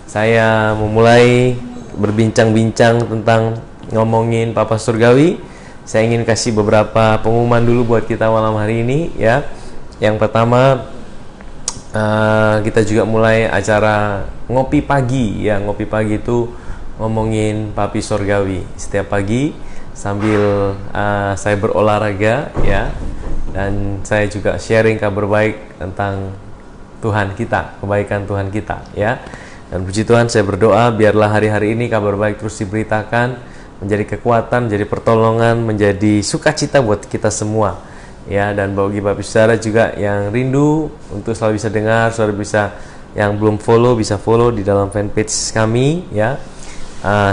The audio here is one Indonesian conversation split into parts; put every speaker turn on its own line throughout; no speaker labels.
saya memulai berbincang-bincang tentang ngomongin Papa Surgawi. Saya ingin kasih beberapa pengumuman dulu buat kita malam hari ini ya. Yang pertama, kita juga mulai acara ngopi pagi ya. Ngopi pagi itu ngomongin Papi Surgawi setiap pagi sambil saya berolahraga ya, dan saya juga sharing kabar baik tentang Tuhan kita, kebaikan Tuhan kita ya. Dan puji Tuhan, saya berdoa biarlah hari-hari ini kabar baik terus diberitakan, menjadi kekuatan, menjadi pertolongan, menjadi sukacita buat kita semua ya. Dan bagi Bapak Saudara juga yang rindu untuk selalu bisa dengar, saudara bisa, yang belum follow bisa follow di dalam fanpage kami ya,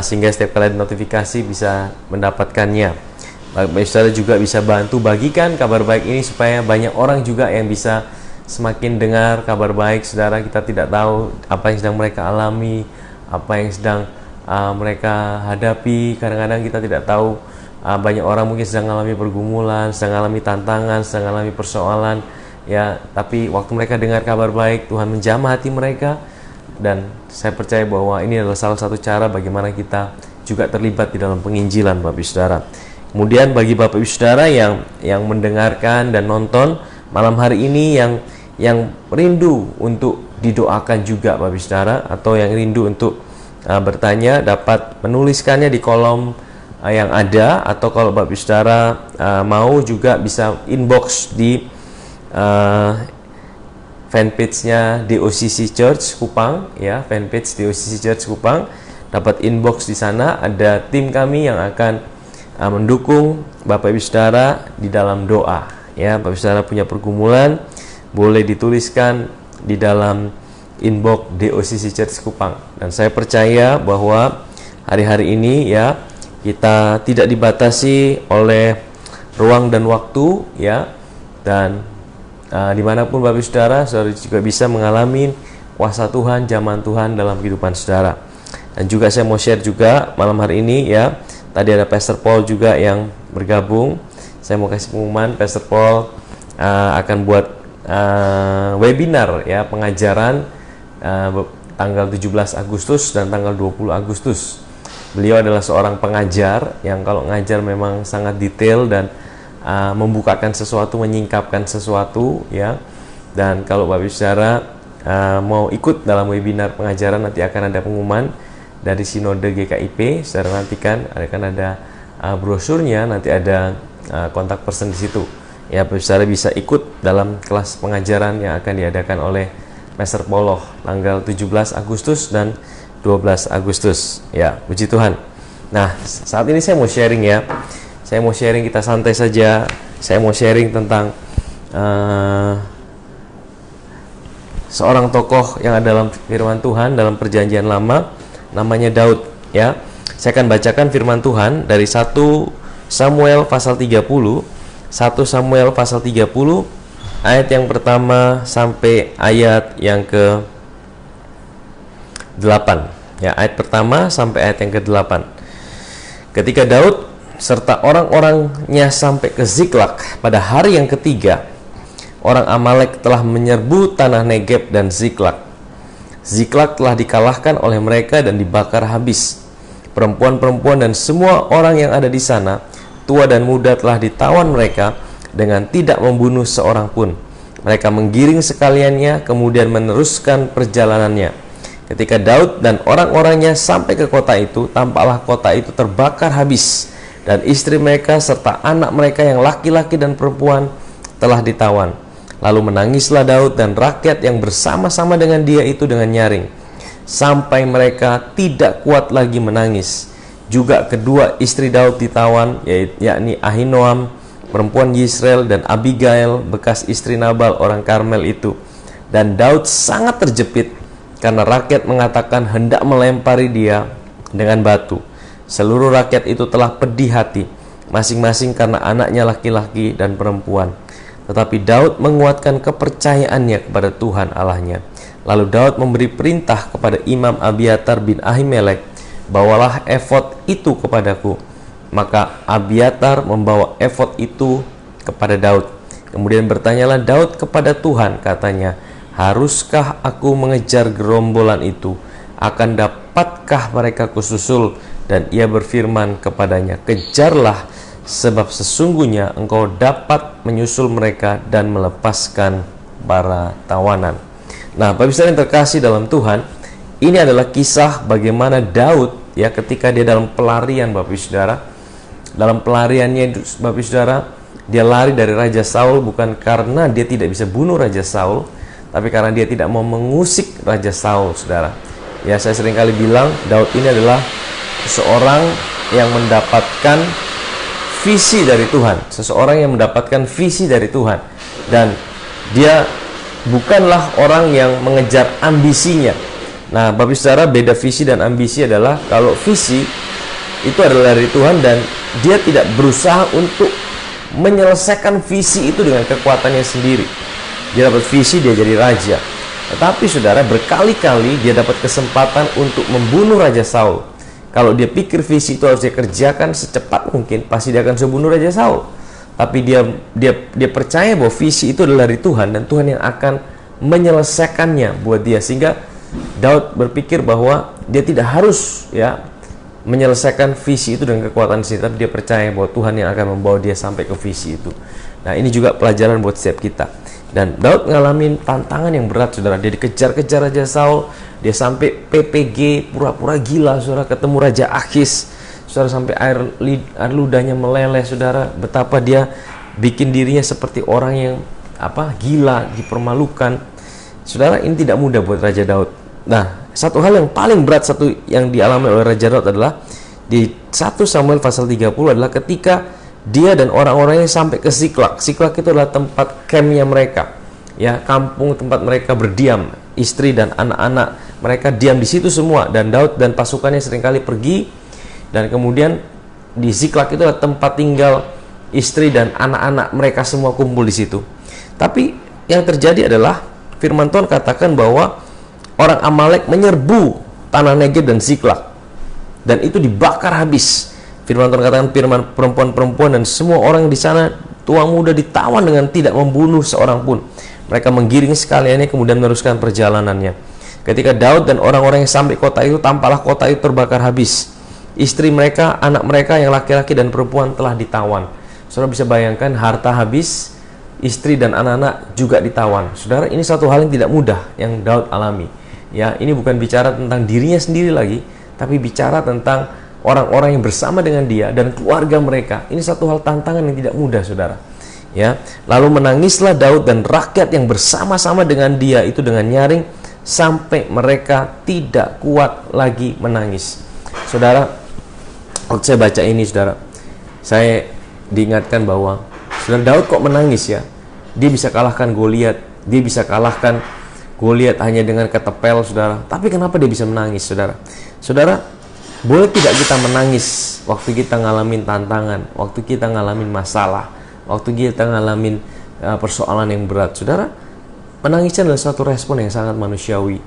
sehingga setiap kali ada notifikasi bisa mendapatkannya. Bapak Saudara juga bisa bantu bagikan kabar baik ini supaya banyak orang juga yang bisa semakin dengar kabar baik. Saudara, kita tidak tahu apa yang sedang mereka alami, apa yang sedang mereka hadapi. Kadang-kadang kita tidak tahu, banyak orang mungkin sedang mengalami pergumulan, sedang mengalami tantangan, sedang mengalami persoalan ya. Tapi waktu mereka dengar kabar baik, Tuhan menjamah hati mereka. Dan saya percaya bahwa ini adalah salah satu cara bagaimana kita juga terlibat di dalam penginjilan, Bapak Ibu Saudara. Kemudian bagi Bapak Ibu Saudara yang mendengarkan dan nonton malam hari ini, yang rindu untuk didoakan juga Bapak Ibu Saudara, atau yang rindu untuk bertanya, dapat menuliskannya di kolom yang ada, atau kalau Bapak Ibu Saudara mau juga bisa inbox di fanpage-nya DOCC Church Kupang ya, fanpage DOCC Church Kupang, dapat inbox di sana. Ada tim kami yang akan mendukung Bapak Ibu Saudara di dalam doa ya. Bapak Ibu Saudara punya pergumulan, boleh dituliskan di dalam inbox DOCC Church Kupang. Dan saya percaya bahwa hari-hari ini ya, kita tidak dibatasi oleh ruang dan waktu ya, dan dimanapun Bapak Ibu Saudara juga bisa mengalami kuasa Tuhan, zaman Tuhan dalam kehidupan saudara. Dan juga saya mau share juga malam hari ini ya, tadi ada Pastor Paul juga yang bergabung. Saya mau kasih pengumuman, Pastor Paul akan buat webinar ya, pengajaran tanggal 17 Agustus dan tanggal 20 Agustus. Beliau adalah seorang pengajar yang kalau ngajar memang sangat detail dan membukakan sesuatu, menyingkapkan sesuatu ya. Dan kalau Bapak Ibu Saudara mau ikut dalam webinar pengajaran, nanti akan ada pengumuman dari Sinode GKIP. Saudara nantikan, akan ada brosurnya, nanti ada kontak person di situ. Ya, Bapak Ibu Saudara bisa ikut dalam kelas pengajaran yang akan diadakan oleh Pastor Poloh tanggal 17 Agustus dan 12 Agustus. Ya, puji Tuhan. Nah, saat ini saya mau sharing ya. Saya mau sharing, kita santai saja. Saya mau sharing tentang seorang tokoh yang ada dalam firman Tuhan dalam Perjanjian Lama, namanya Daud ya. Saya akan bacakan firman Tuhan dari 1 Samuel pasal 30. 1 Samuel pasal 30 ayat yang pertama sampai ayat yang ke-8 ya, ayat pertama sampai ayat yang ke-8. Ketika Daud serta orang-orangnya sampai ke Ziklag pada hari yang ketiga, orang Amalek telah menyerbu tanah Negeb dan Ziklag. Ziklag telah dikalahkan oleh mereka dan dibakar habis. Perempuan-perempuan dan semua orang yang ada di sana, tua dan muda, telah ditawan mereka dengan tidak membunuh seorang pun. Mereka menggiring sekaliannya, kemudian meneruskan perjalanannya. Ketika Daud dan orang-orangnya sampai ke kota itu, tampaklah kota itu terbakar habis, dan istri mereka serta anak mereka yang laki-laki dan perempuan telah ditawan. Lalu menangislah Daud dan rakyat yang bersama-sama dengan dia itu dengan nyaring, sampai mereka tidak kuat lagi menangis. Juga kedua istri Daud ditawan, yakni Ahinoam perempuan Yisrael dan Abigail bekas istri Nabal orang Karmel itu. Dan Daud sangat terjepit karena rakyat mengatakan hendak melempari dia dengan batu. Seluruh rakyat itu telah pedih hati, masing-masing karena anaknya laki-laki dan perempuan. Tetapi Daud menguatkan kepercayaannya kepada Tuhan Allahnya. Lalu Daud memberi perintah kepada Imam Abiatar bin Ahimelek, bawalah efod itu kepadaku. Maka Abiatar membawa efod itu kepada Daud. Kemudian bertanyalah Daud kepada Tuhan, katanya, haruskah aku mengejar gerombolan itu? akan dapatkah mereka kususul? Dan ia berfirman kepadanya, kejarlah, sebab sesungguhnya engkau dapat menyusul mereka dan melepaskan para tawanan. Nah, Bapak Saudara yang terkasih dalam Tuhan, ini adalah kisah bagaimana Daud ya ketika dia dalam pelarian, Bapak Saudara. Dalam pelariannya, Bapak Saudara, dia lari dari Raja Saul bukan karena dia tidak bisa bunuh Raja Saul, tapi karena dia tidak mau mengusik Raja Saul, Saudara. Ya, saya seringkali bilang Daud ini adalah seseorang yang mendapatkan visi dari Tuhan, seseorang yang mendapatkan visi dari Tuhan, dan dia bukanlah orang yang mengejar ambisinya. Nah, Bapak Saudara, beda visi dan ambisi adalah kalau visi itu adalah dari Tuhan dan dia tidak berusaha untuk menyelesaikan visi itu dengan kekuatannya sendiri. Dia dapat visi, dia jadi raja. Tetapi Saudara, berkali-kali dia dapat kesempatan untuk membunuh Raja Saul. Kalau dia pikir visi itu harus dia kerjakan secepat mungkin, pasti dia akan membunuh Raja Saul. Tapi dia percaya bahwa visi itu adalah dari Tuhan dan Tuhan yang akan menyelesaikannya buat dia, sehingga Daud berpikir bahwa dia tidak harus ya menyelesaikan visi itu dengan kekuatan sendiri, tapi dia percaya bahwa Tuhan yang akan membawa dia sampai ke visi itu. Nah, ini juga pelajaran buat setiap kita. Dan Daud ngalamin tantangan yang berat, Saudara. Dia dikejar-kejar Raja Saul, dia sampai PPG, pura-pura gila, Saudara, ketemu Raja Akhis, Saudara, sampai air ludahnya meleleh, Saudara. Betapa dia bikin dirinya seperti orang yang gila, dipermalukan. Saudara, ini tidak mudah buat Raja Daud. Nah, satu hal yang paling berat yang dialami oleh Raja Daud adalah di 1 Samuel pasal 30 adalah ketika dia dan orang-orangnya sampai ke Siklag. Siklag itu adalah tempat campnya mereka, ya, kampung tempat mereka berdiam. Istri dan anak-anak mereka diam di situ semua, dan Daud dan pasukannya seringkali pergi, dan kemudian di Siklag itu adalah tempat tinggal istri dan anak-anak mereka semua kumpul di situ. Tapi yang terjadi adalah firman Tuhan katakan bahwa orang Amalek menyerbu tanah Negeb dan Siklag, dan itu dibakar habis. Firman Tuhan katakan perempuan-perempuan dan semua orang di sana, tua muda, ditawan dengan tidak membunuh seorang pun. Mereka menggiring sekaliannya kemudian meneruskan perjalanannya. Ketika Daud dan orang-orang yang sampai kota itu, tampaklah kota itu terbakar habis. Istri mereka, anak mereka yang laki-laki dan perempuan telah ditawan. Saudara bisa bayangkan, harta habis, istri dan anak-anak juga ditawan. Saudara, ini satu hal yang tidak mudah yang Daud alami. Ya, ini bukan bicara tentang dirinya sendiri lagi, tapi bicara tentang orang-orang yang bersama dengan dia dan keluarga mereka. Ini satu hal tantangan yang tidak mudah, Saudara. Ya, lalu menangislah Daud dan rakyat yang bersama-sama dengan dia itu dengan nyaring sampai mereka tidak kuat lagi menangis. Saudara, waktu saya baca ini, Saudara, saya diingatkan bahwa Saudara, Daud kok menangis ya? Dia bisa kalahkan Goliat, dia bisa kalahkan Goliat hanya dengan ketepel, Saudara. Tapi kenapa dia bisa menangis, Saudara? Saudara, boleh tidak kita menangis waktu kita ngalamin tantangan, waktu kita ngalamin masalah, waktu kita ngalamin persoalan yang berat, Saudara? Menangisnya adalah suatu respon yang sangat manusiawi.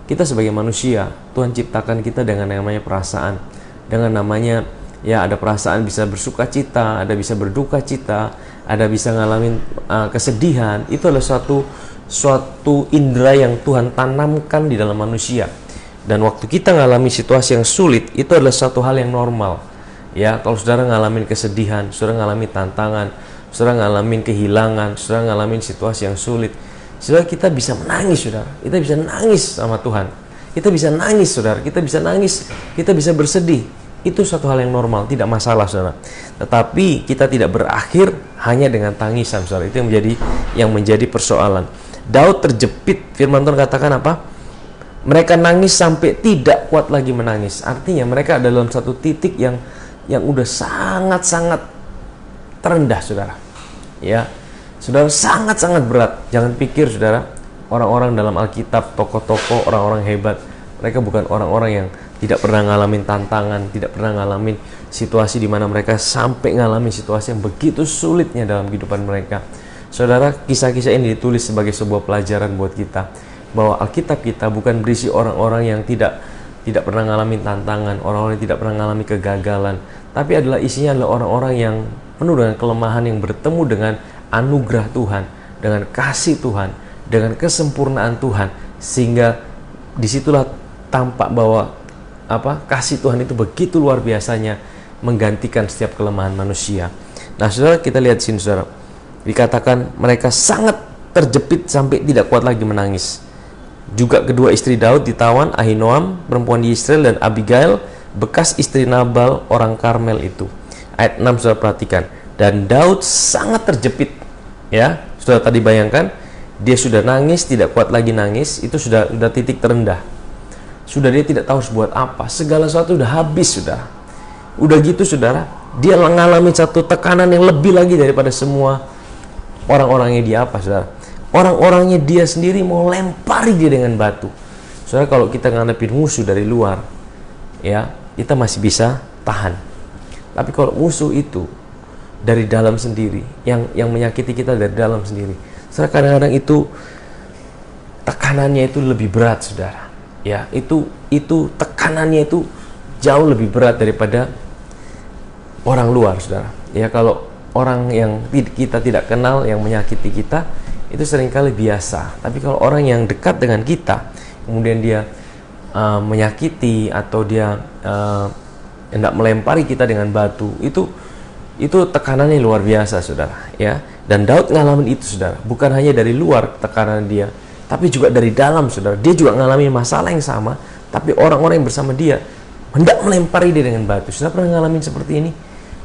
Kita sebagai manusia, Tuhan ciptakan kita dengan yang namanya perasaan, dengan namanya ya ada perasaan, bisa bersuka cita, ada bisa berduka cita, ada bisa ngalamin kesedihan. Itu adalah suatu indera yang Tuhan tanamkan di dalam manusia. Dan waktu kita ngalami situasi yang sulit, itu adalah suatu hal yang normal. Ya, kalau Saudara ngalamin kesedihan, Saudara ngalamin tantangan, Saudara ngalamin kehilangan, Saudara ngalamin situasi yang sulit, Saudara, kita bisa menangis, Saudara. Kita bisa nangis sama Tuhan. Kita bisa nangis, Saudara. Kita bisa nangis, kita bisa bersedih. Itu suatu hal yang normal, tidak masalah, Saudara. Tetapi kita tidak berakhir hanya dengan tangisan, Saudara. Itu yang menjadi persoalan. Daud terjepit, firman Tuhan katakan apa? Mereka nangis sampai tidak kuat lagi menangis. Artinya mereka ada dalam satu titik yang udah sangat-sangat terendah, Saudara. Ya, Saudara, sangat-sangat berat. Jangan pikir, Saudara, orang-orang dalam Alkitab, tokoh-tokoh, orang-orang hebat, mereka bukan orang-orang yang tidak pernah ngalamin tantangan, tidak pernah ngalamin situasi di mana mereka sampai ngalamin situasi yang begitu sulitnya dalam kehidupan mereka. Saudara, kisah-kisah ini ditulis sebagai sebuah pelajaran buat kita, bahwa Alkitab kita bukan berisi orang-orang yang tidak pernah ngalamin tantangan, orang-orang yang tidak pernah ngalami kegagalan, tapi isinya adalah orang-orang yang penuh dengan kelemahan, yang bertemu dengan anugerah Tuhan, dengan kasih Tuhan, dengan kesempurnaan Tuhan, sehingga disitulah tampak bahwa kasih Tuhan itu begitu luar biasanya menggantikan setiap kelemahan manusia. Nah, saudara, kita lihat sini, saudara. Dikatakan mereka sangat terjepit sampai tidak kuat lagi menangis. Juga kedua istri Daud ditawan, Ahinoam, perempuan di Israel, dan Abigail, bekas istri Nabal, orang Karmel itu. Ayat 6, saudara perhatikan. Dan Daud sangat terjepit. Ya, saudara tadi bayangkan, dia sudah nangis, tidak kuat lagi nangis, itu sudah titik terendah. Sudah dia tidak tahu harus buat apa. Segala sesuatu sudah habis, saudara. Udah gitu, saudara, dia mengalami satu tekanan yang lebih lagi daripada semua orang-orangnya dia saudara. Orang-orangnya dia sendiri mau lempari dia dengan batu. Saudara, kalau kita ngadepin musuh dari luar, ya, kita masih bisa tahan. Tapi kalau musuh itu dari dalam sendiri, yang menyakiti kita dari dalam sendiri, saudara, kadang-kadang itu tekanannya itu lebih berat, saudara. Ya, itu tekanannya itu jauh lebih berat daripada orang luar, saudara. Ya, kalau orang yang kita tidak kenal yang menyakiti kita, itu seringkali biasa. Tapi kalau orang yang dekat dengan kita, kemudian dia menyakiti atau dia hendak melempari kita dengan batu, itu tekanannya luar biasa, saudara. Ya, dan Daud ngalamin itu, saudara. Bukan hanya dari luar tekanan dia, tapi juga dari dalam, saudara. Dia juga ngalami masalah yang sama, tapi orang-orang yang bersama dia hendak melempari dia dengan batu. Saudara pernah ngalamin seperti ini?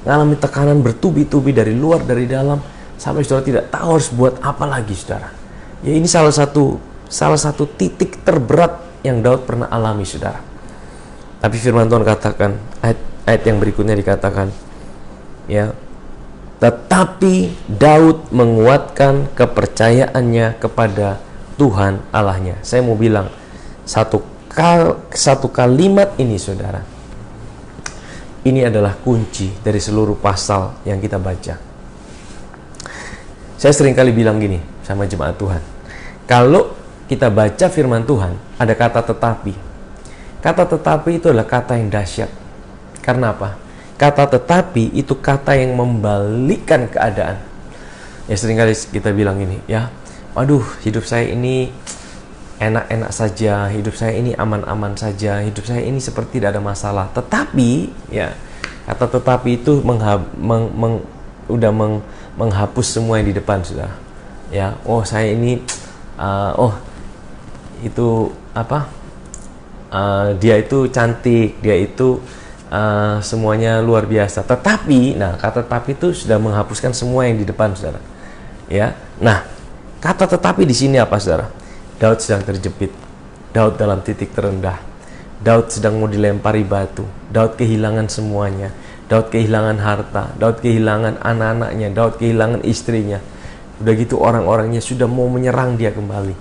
Ngalamin tekanan bertubi-tubi dari luar, dari dalam, sampai saudara tidak tahu harus buat apa lagi, saudara. Ya, ini salah satu titik terberat yang Daud pernah alami, saudara. Tapi firman Tuhan katakan, ayat yang berikutnya dikatakan, ya, tetapi Daud menguatkan kepercayaannya kepada Tuhan Allahnya. Saya mau bilang satu kalimat ini, saudara, ini adalah kunci dari seluruh pasal yang kita baca. Saya sering kali bilang gini sama jemaat Tuhan, kalau kita baca firman Tuhan ada kata tetapi. Kata tetapi itu adalah kata yang dahsyat. Karena apa? Kata tetapi itu kata yang membalikkan keadaan. Ya, sering kali kita bilang ini, ya, waduh, hidup saya ini enak-enak saja, hidup saya ini aman-aman saja, hidup saya ini seperti tidak ada masalah. Tetapi, ya, kata tetapi itu menghapus semua yang di depan, sudah. Ya, oh, saya ini, itu apa? Dia itu cantik, dia itu semuanya luar biasa. Tetapi, nah, kata tetapi itu sudah menghapuskan semua yang di depan, saudara. Ya, nah, kata tetapi di sini apa, saudara? Daud sedang terjepit. Daud dalam titik terendah. Daud sedang mau dilempari batu. Daud kehilangan semuanya. Daud kehilangan harta. Daud kehilangan anak-anaknya. Daud kehilangan istrinya. Udah gitu orang-orangnya sudah mau menyerang dia kembali.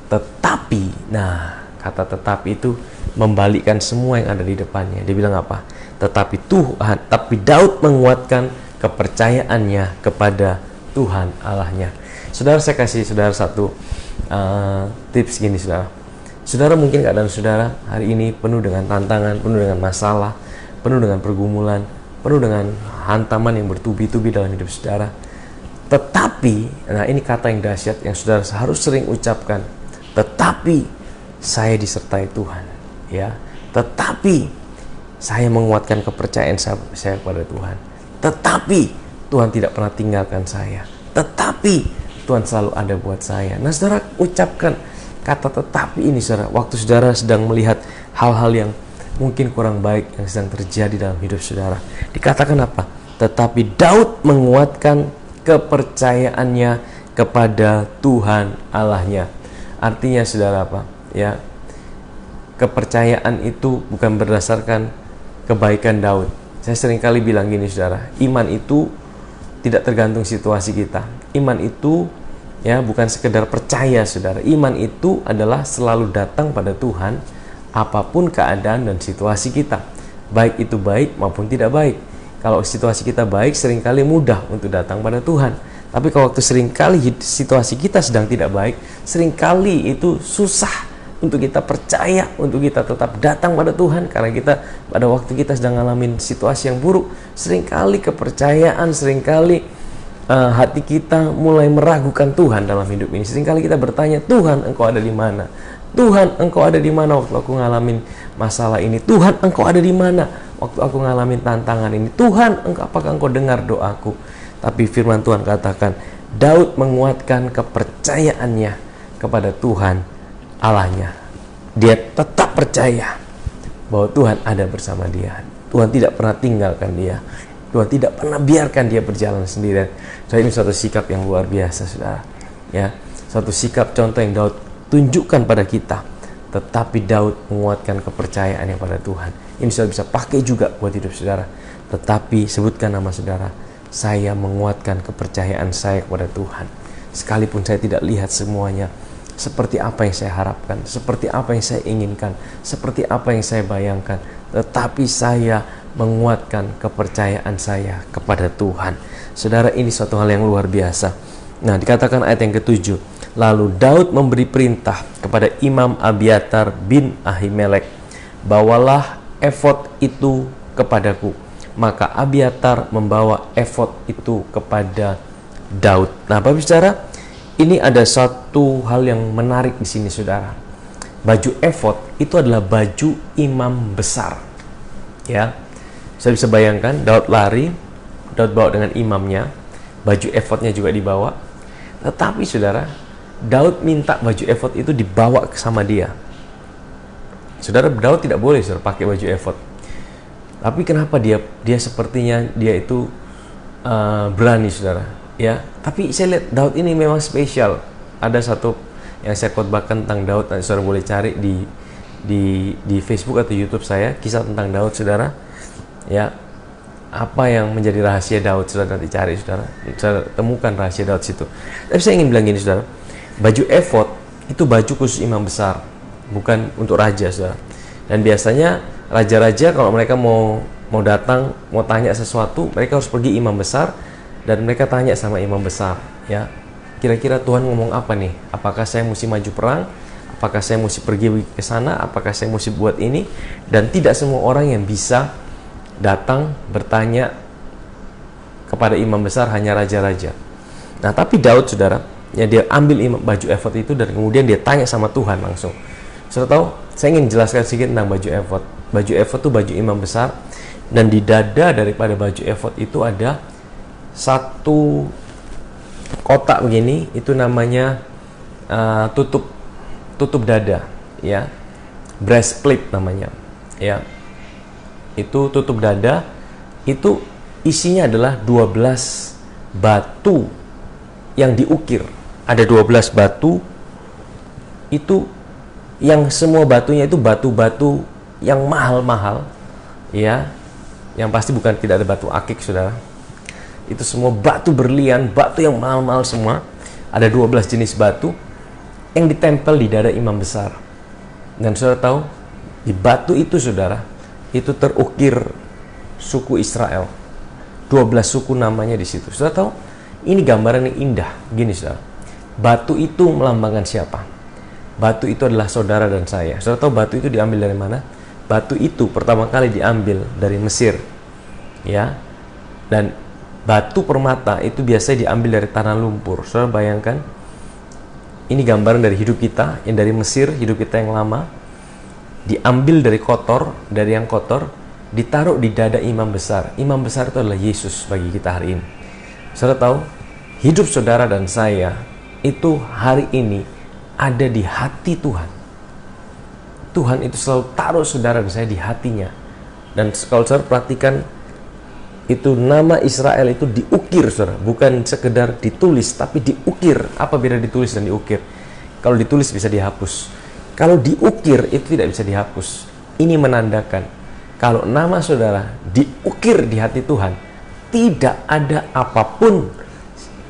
Tetapi, nah, kata tetapi itu membalikkan semua yang ada di depannya. Dia bilang apa? Tapi Daud menguatkan kepercayaannya kepada Tuhan Allahnya. Saudara, saya kasih saudara satu tips gini, saudara. Saudara, mungkin keadaan saudara hari ini penuh dengan tantangan, penuh dengan masalah, penuh dengan pergumulan, penuh dengan hantaman yang bertubi-tubi dalam hidup saudara. Tetapi, nah, ini kata yang dahsyat yang saudara harus sering ucapkan. Tetapi saya disertai Tuhan, ya. Tetapi saya menguatkan kepercayaan saya kepada Tuhan. Tetapi Tuhan tidak pernah tinggalkan saya. Tetapi Tuhan selalu ada buat saya. Nah, saudara, ucapkan kata tetapi ini, saudara, waktu saudara sedang melihat hal-hal yang mungkin kurang baik yang sedang terjadi dalam hidup saudara. Dikatakan apa? Tetapi Daud menguatkan kepercayaannya kepada Tuhan Allahnya. Artinya, saudara, apa? Ya, kepercayaan itu bukan berdasarkan kebaikan Daud. Saya sering kali bilang gini, saudara, iman itu tidak tergantung situasi kita. Iman itu, ya, bukan sekedar percaya, saudara. Iman itu adalah selalu datang pada Tuhan apapun keadaan dan situasi kita, baik itu baik maupun tidak baik. Kalau situasi kita baik, seringkali mudah untuk datang pada Tuhan. Tapi kalau waktu seringkali situasi kita sedang tidak baik, seringkali itu susah untuk kita percaya, untuk kita tetap datang pada Tuhan, karena kita pada waktu kita sedang ngalamin situasi yang buruk, seringkali kepercayaan, seringkali hati kita mulai meragukan Tuhan dalam hidup ini. Seringkali kita bertanya, Tuhan, Engkau ada di mana? Tuhan, Engkau ada di mana waktu aku ngalamin masalah ini? Tuhan, Engkau ada di mana waktu aku ngalamin tantangan ini? Tuhan, apakah Engkau dengar doaku? Tapi firman Tuhan katakan, Daud menguatkan kepercayaannya kepada Tuhan Allahnya. Dia tetap percaya bahwa Tuhan ada bersama dia. Tuhan tidak pernah tinggalkan dia. Tuhan tidak pernah biarkan dia berjalan sendirian. So, ini suatu sikap yang luar biasa, saudara. Ya, suatu sikap contoh yang Daud tunjukkan pada kita. Tetapi Daud menguatkan kepercayaannya pada Tuhan. Ini saudara bisa pakai juga buat hidup saudara. Tetapi sebutkan nama saudara, saya menguatkan kepercayaan saya kepada Tuhan. Sekalipun saya tidak lihat semuanya seperti apa yang saya harapkan, seperti apa yang saya inginkan, seperti apa yang saya bayangkan, tetapi saya menguatkan kepercayaan saya kepada Tuhan. Saudara, ini suatu hal yang luar biasa. Nah, dikatakan ayat yang ke-7, lalu Daud memberi perintah kepada Imam Abiatar bin Ahimelek, bawalah efod itu kepadaku. Maka Abiatar membawa efod itu kepada Daud. Nah, Bapak saudara, ini ada satu hal yang menarik di sini, saudara. Baju efod itu adalah baju imam besar. Ya, saya bisa bayangkan Daud lari, Daud bawa dengan imamnya, baju efodnya juga dibawa. Tetapi saudara, Daud minta baju efod itu dibawa sama dia. Saudara, Daud tidak boleh saudara pakai baju efod. Tapi kenapa dia sepertinya dia itu berani, saudara? Ya, tapi saya lihat Daud ini memang spesial. Ada satu yang saya khotbahkan tentang Daud, nanti saudara boleh cari di Facebook atau YouTube saya, kisah tentang Daud, saudara. Ya, apa yang menjadi rahasia Daud, saudara nanti cari, saudara. Saudara temukan rahasia Daud situ. Tapi saya ingin bilang gini, saudara. Baju efod itu baju khusus imam besar, bukan untuk raja, saudara. Dan biasanya raja-raja kalau mereka mau datang, mau tanya sesuatu, mereka harus pergi imam besar dan mereka tanya sama imam besar, ya, kira-kira Tuhan ngomong apa nih? Apakah saya mesti maju perang? Apakah saya mesti pergi ke sana? Apakah saya mesti buat ini? Dan tidak semua orang yang bisa datang bertanya kepada imam besar, hanya raja-raja. Nah, tapi Daud, saudara, ya, dia ambil baju efod itu dan kemudian dia tanya sama Tuhan langsung. Saudara tahu, saya ingin jelaskan sedikit tentang baju efod. Baju efod itu baju imam besar, dan di dada daripada baju efod itu ada satu kotak begini, itu namanya tutup dada, ya, breastplate namanya, ya. Itu tutup dada, itu isinya adalah 12 batu yang diukir. Ada 12 batu, itu yang semua batunya itu batu-batu yang mahal-mahal, ya, yang pasti bukan, tidak ada batu akik, saudara. Itu semua batu berlian, batu yang mahal-mahal semua. Ada 12 jenis batu yang ditempel di dada imam besar. Dan saudara tahu, di batu itu, saudara, itu terukir suku Israel. 12 suku namanya di situ. Saudara tahu, ini gambaran yang indah. Gini, saudara, batu itu melambangkan siapa? Batu itu adalah saudara dan saya. Saudara tahu batu itu diambil dari mana? Batu itu pertama kali diambil dari Mesir, ya. Dan batu permata itu biasanya diambil dari tanah lumpur. Saudara bayangkan, ini gambaran dari hidup kita yang dari Mesir, hidup kita yang lama, diambil dari kotor, dari yang kotor, ditaruh di dada imam besar. Imam besar itu adalah Yesus bagi kita hari ini. Saudara tahu, hidup saudara dan saya itu hari ini ada di hati Tuhan. Tuhan itu selalu taruh saudara dan saya di hatinya. Dan kalau saudara perhatikan, itu nama Israel itu diukir, saudara, bukan sekedar ditulis, tapi diukir. Apa beda ditulis dan diukir? Kalau ditulis bisa dihapus, kalau diukir itu tidak bisa dihapus. Ini menandakan kalau nama saudara diukir di hati Tuhan, tidak ada apapun,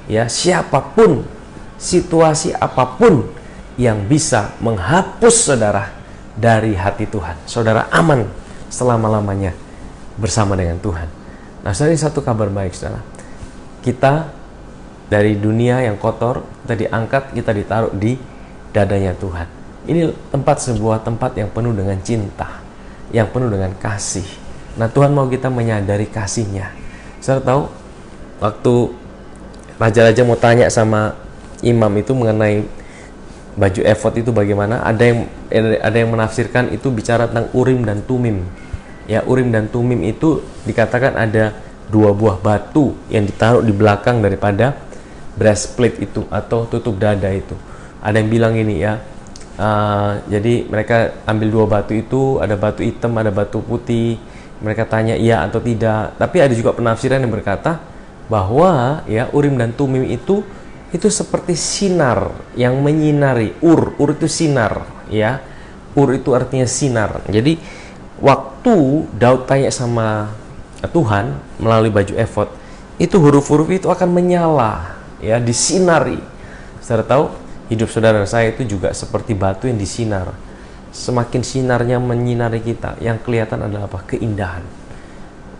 ya, siapapun, situasi apapun yang bisa menghapus saudara dari hati Tuhan. Saudara aman selama-lamanya bersama dengan Tuhan. Nah, saudara, ini satu kabar baik, saudara. Kita dari dunia yang kotor, kita diangkat, kita ditaruh di dadanya Tuhan. Ini sebuah tempat yang penuh dengan cinta, yang penuh dengan kasih. Nah, Tuhan mau kita menyadari kasih-Nya. Saudara tahu, waktu raja-raja mau tanya sama imam itu mengenai Baju efod itu bagaimana? Ada yang menafsirkan itu bicara tentang Urim dan Tumim. Ya, Urim dan Tumim itu dikatakan ada dua buah batu yang ditaruh di belakang daripada breastplate itu atau tutup dada itu. Ada yang bilang ini ya, jadi mereka ambil dua batu itu, ada batu hitam, ada batu putih. Mereka tanya iya atau tidak. Tapi ada juga penafsiran yang berkata bahwa ya Urim dan Tumim itu seperti sinar yang menyinari. Ur itu sinar ya. Ur itu artinya sinar. Jadi waktu Daud tanya sama Tuhan melalui baju efod, itu huruf-huruf itu akan menyala ya, disinari. Saudara tahu, hidup saudara saya itu juga seperti batu yang disinar. Semakin sinarnya menyinari kita, yang kelihatan adalah apa? Keindahan.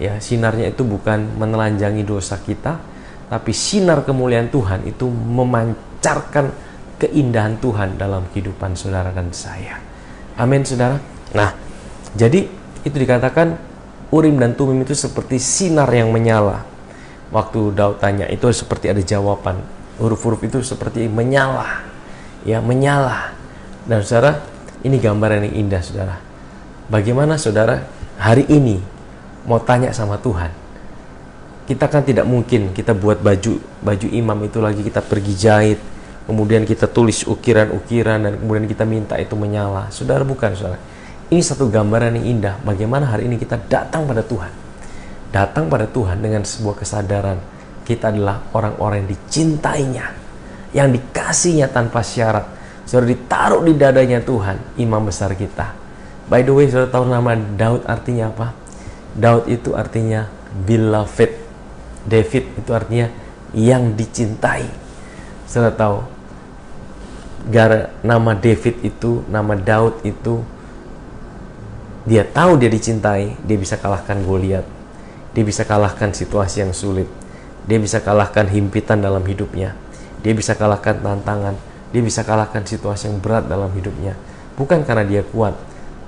Ya, sinarnya itu bukan menelanjangi dosa kita, tapi sinar kemuliaan Tuhan itu memancarkan keindahan Tuhan dalam kehidupan saudara dan saya. Amin, saudara. Nah, jadi itu dikatakan Urim dan Tumim itu seperti sinar yang menyala. Waktu Daud tanya, itu seperti ada jawaban. Huruf-huruf itu seperti menyala. Ya, menyala. Dan saudara, ini gambaran yang indah, saudara. Bagaimana saudara hari ini mau tanya sama Tuhan? Kita kan tidak mungkin kita buat baju imam itu lagi kita pergi jahit, kemudian kita tulis ukiran-ukiran dan kemudian kita minta itu menyala. Saudara, bukan, saudara. Ini satu gambaran yang indah. Bagaimana hari ini kita datang pada Tuhan. Datang pada Tuhan dengan sebuah kesadaran kita adalah orang-orang yang dicintainya, yang dikasihnya tanpa syarat. Saudara, ditaruh di dadanya Tuhan, imam besar kita. By the way, saudara tahu nama Daud artinya apa? Daud itu artinya beloved. David itu artinya yang dicintai. Saudara tahu, nama David itu, nama Daud itu, dia tahu dia dicintai, dia bisa kalahkan Goliat. Dia bisa kalahkan situasi yang sulit. Dia bisa kalahkan himpitan dalam hidupnya. Dia bisa kalahkan tantangan. Dia bisa kalahkan situasi yang berat dalam hidupnya. Bukan karena dia kuat,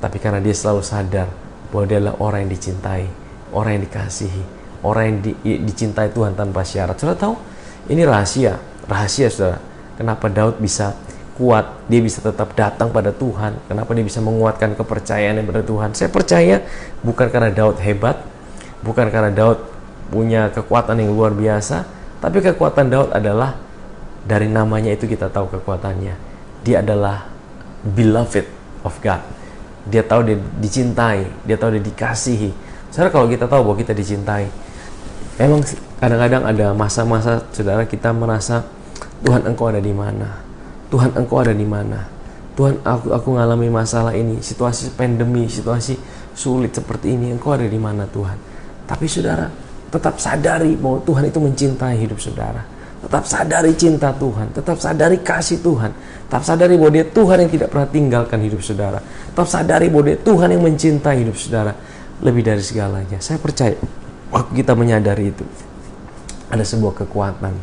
tapi karena dia selalu sadar bahwa dia adalah orang yang dicintai, orang yang dikasihi, orang yang dicintai Tuhan tanpa syarat. Saudara tahu, ini rahasia saudara. Kenapa Daud bisa kuat, dia bisa tetap datang pada Tuhan. Kenapa dia bisa menguatkan kepercayaannya pada Tuhan? Saya percaya bukan karena Daud hebat, bukan karena Daud punya kekuatan yang luar biasa, tapi kekuatan Daud adalah dari namanya itu kita tahu kekuatannya. Dia adalah beloved of God. Dia tahu dia dicintai, dia tahu dia dikasihi. Saudara, kalau kita tahu bahwa kita dicintai, memang kadang-kadang ada masa-masa saudara kita merasa, Tuhan engkau ada di mana? Tuhan engkau ada di mana? Tuhan, aku ngalami masalah ini, situasi pandemi, situasi sulit seperti ini, engkau ada di mana Tuhan? Tapi saudara, tetap sadari bahwa Tuhan itu mencintai hidup saudara. Tetap sadari cinta Tuhan, tetap sadari kasih Tuhan, tetap sadari bahwa dia Tuhan yang tidak pernah tinggalkan hidup saudara. Tetap sadari bahwa dia Tuhan yang mencintai hidup saudara lebih dari segalanya. Saya percaya waktu kita menyadari itu, ada sebuah kekuatan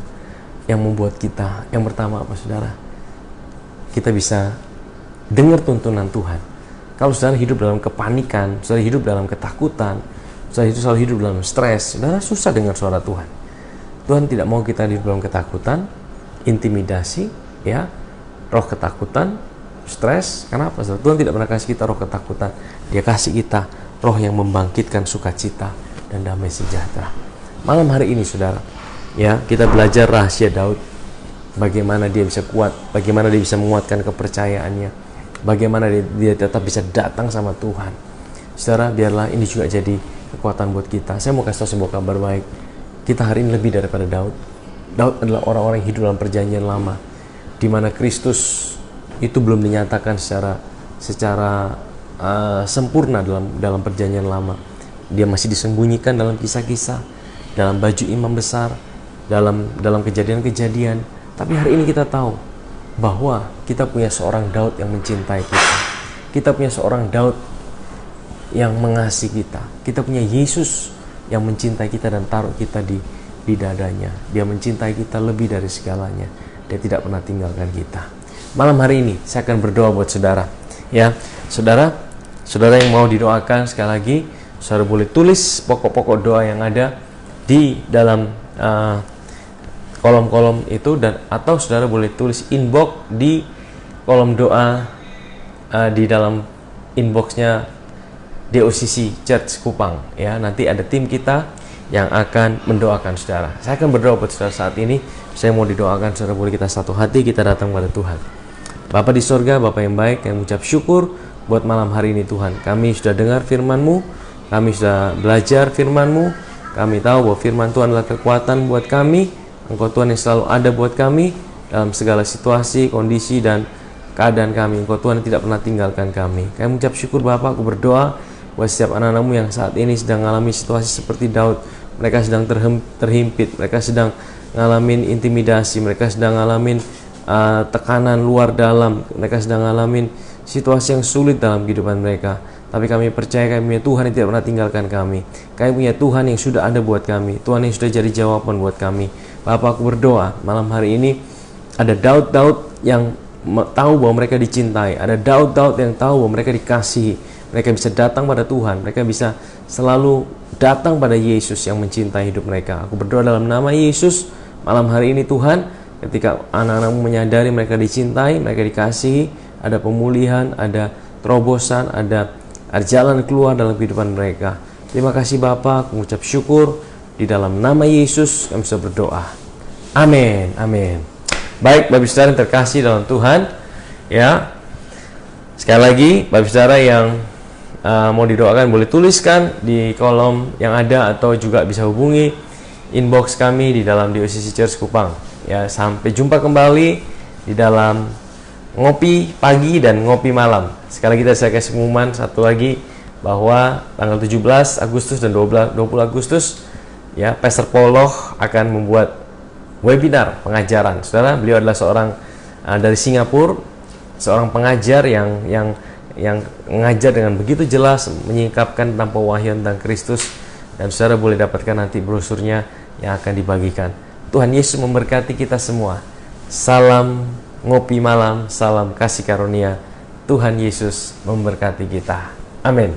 yang membuat kita, yang pertama apa saudara? Kita bisa dengar tuntunan Tuhan. Kalau saudara hidup dalam kepanikan, saudara hidup dalam ketakutan, saudara itu selalu hidup dalam stres, saudara susah dengar suara Tuhan. Tuhan tidak mau kita hidup dalam ketakutan, intimidasi, ya, roh ketakutan, stres. Kenapa? Saudara? Tuhan tidak pernah kasih kita roh ketakutan. Dia kasih kita roh yang membangkitkan sukacita dan damai sejahtera. Malam hari ini, saudara, ya, kita belajar rahasia Daud. Bagaimana dia bisa kuat, bagaimana dia bisa menguatkan kepercayaannya, bagaimana dia tetap bisa datang sama Tuhan. Saudara, biarlah ini juga jadi kekuatan buat kita. Saya mau kasih tahu sebuah kabar baik. Kita hari ini lebih daripada Daud. Daud adalah orang-orang yang hidup dalam perjanjian lama, di mana Kristus itu belum dinyatakan secara sempurna dalam perjanjian lama. Dia masih disembunyikan dalam kisah-kisah, dalam baju imam besar, dalam kejadian-kejadian. Tapi hari ini kita tahu bahwa kita punya seorang Daud yang mencintai kita. Kita punya seorang Daud yang mengasihi kita. Kita punya Yesus yang mencintai kita dan taruh kita di dadanya. Dia mencintai kita lebih dari segalanya. Dia tidak pernah tinggalkan kita. Malam hari ini saya akan berdoa buat saudara. Ya, saudara yang mau didoakan, sekali lagi saudara boleh tulis pokok-pokok doa yang ada di dalam kolom-kolom itu, dan atau saudara boleh tulis inbox di kolom doa di dalam inboxnya DOCC Church Kupang ya. Nanti ada tim kita yang akan mendoakan saudara. Saya akan berdoa buat saudara saat ini. Saya mau didoakan saudara, boleh kita satu hati kita datang pada Tuhan. Bapa di sorga, Bapa yang baik, yang mengucap syukur buat malam hari ini Tuhan. Kami sudah dengar firman-Mu, kami sudah belajar firman-Mu, kami tahu bahwa firman Tuhan adalah kekuatan buat kami. Engkau Tuhan yang selalu ada buat kami dalam segala situasi, kondisi, dan keadaan kami. Engkau Tuhan yang tidak pernah tinggalkan kami. Kami mengucap syukur Bapa, aku berdoa buat setiap anak-anak-Mu yang saat ini sedang mengalami situasi seperti Daud. Mereka sedang terhimpit, mereka sedang ngalamin intimidasi, mereka sedang ngalamin tekanan luar dalam, mereka sedang ngalamin situasi yang sulit dalam kehidupan mereka. Tapi kami percaya kami punya Tuhan yang tidak pernah tinggalkan kami. Kami punya Tuhan yang sudah ada buat kami, Tuhan yang sudah jadi jawaban buat kami. Bapak, aku berdoa malam hari ini ada Daud-Daud yang tahu bahwa mereka dicintai, ada Daud-Daud yang tahu bahwa mereka dikasihi. Mereka bisa datang pada Tuhan, mereka bisa selalu datang pada Yesus yang mencintai hidup mereka. Aku berdoa dalam nama Yesus malam hari ini Tuhan, ketika anak-anak-Mu menyadari mereka dicintai, mereka dikasihi, ada pemulihan, ada terobosan, ada jalan keluar dalam kehidupan mereka. Terima kasih Bapa, aku mengucap syukur di dalam nama Yesus kami bisa berdoa. Amin, amin. Baik, Bapak Saudara yang terkasih dalam Tuhan, ya. Sekali lagi, Bapak Saudara yang mau didoakan boleh tuliskan di kolom yang ada atau juga bisa hubungi inbox kami di dalam DOCC Church Kupang. Ya, sampai jumpa kembali di dalam ngopi pagi dan ngopi malam. Sekali lagi saya kasih pengumuman satu lagi bahwa tanggal 17 Agustus dan 20 Agustus ya, Pastor Poloh akan membuat webinar pengajaran. Saudara, beliau adalah seorang dari Singapura, seorang pengajar yang mengajar dengan begitu jelas, menyingkapkan tentang pewahyuan tentang Kristus, dan saudara boleh dapatkan nanti brosurnya yang akan dibagikan. Tuhan Yesus memberkati kita semua. Salam ngopi malam, salam kasih karunia. Tuhan Yesus memberkati kita. Amin.